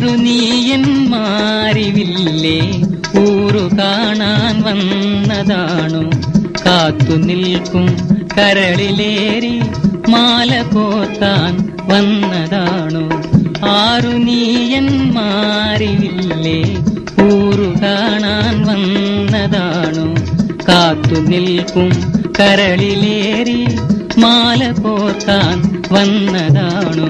ആരു നീയന്മാരിവില്ലേ ഊരു കാണാൻ വന്നതാണോ കാത്തു നിൽക്കും കരളിലേറി മാല കോർത്താൻ വന്നതാണോ ആരു നീയന്മാരിവില്ലേ ഊരു കാണാൻ വന്നതാണോ കാത്തു നിൽക്കും കരളിലേറി മാല കോർത്താൻ വന്നതാണോ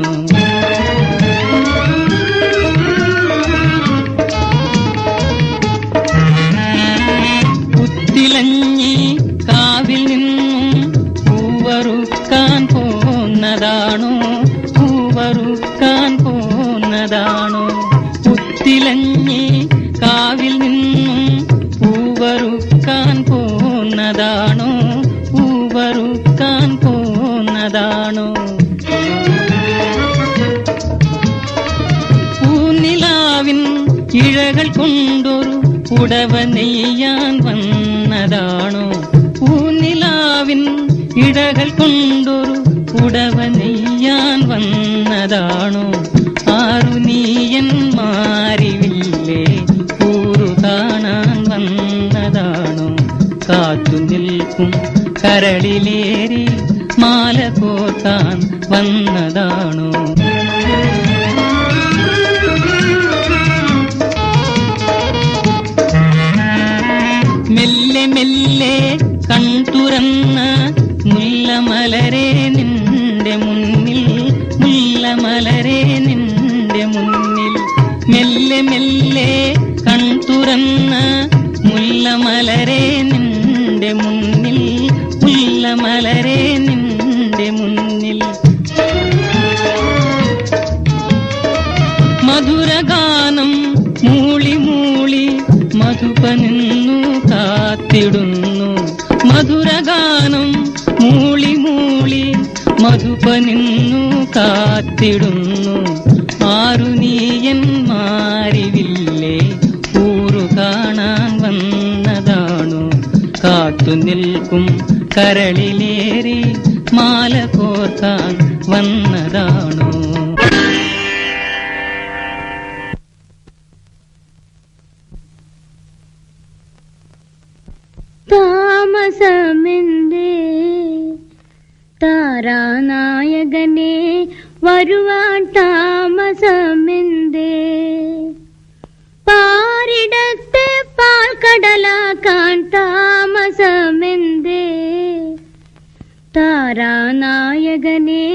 പുത്തിലഞ്ഞി കാവിൽ നിന്നും പൂവറുക്കാൻ പോന്നതാണോ പൂവറുക്കാൻ പോന്നതാണോ പുത്തിലഞ്ഞി കാവിൽ നിന്നും പൂവറുക്കാൻ പോന്നതാണോ പൂവറുക്കാൻ പോന്നതാണോ പൂനിലാവിൻ ഇഴകൾ കൊണ്ടൊരു ഉടവ നെയ്യാൻ വന്നതാണോ പൂനിലാവിൻ ഇഴകൾ കൊണ്ടൊരു ഉടവ നെയ്യാൻ വന്നതാണോ ആരു നീയന്മാരിവില്ലേ ഊരു കാണാൻ വന്നതാണോ കാത്തു നിൽക്കും കരളിലേറി മാല കോർത്താൻ വന്നതാണോ മെല്ലെ മെല്ലെ കൺതുറന്ന മുല്ലമലരെ നിന്റെ മുന്നിൽ മുല്ലമലരെ നിന്റെ മുന്നിൽ മെല്ലെ മെല്ലെ കൺതുറന്ന മുല്ലമലരെ നിന്റെ മുന്നിൽ മുല്ലമലരെ നിന്റെ മുന്നിൽ മധുരഗാനം മൂളി മൂളി മധുപനിന്നു കാത്തിടുന്നു മധുരഗാനം മൂളി മൂളി മധുപനിന്നു കാത്തിടുന്നു ആരു നീയന്മാരിവില്ലേ ഊരു കാണാൻ വന്നതാണോ കാത്തു നിൽക്കും കരളിലേറി മാല കോർക്കാൻ വന്നതാണോ താമസമെന്തേ താരാനായകനെ വരുവാൻ താമസമെന്തേ പാരിടത്തെ പാൽക്കടലാക്കാൻ താമസമെന്തേ താരാനായകനെ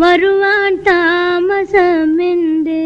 വരുവാൻ താമസമെന്തേ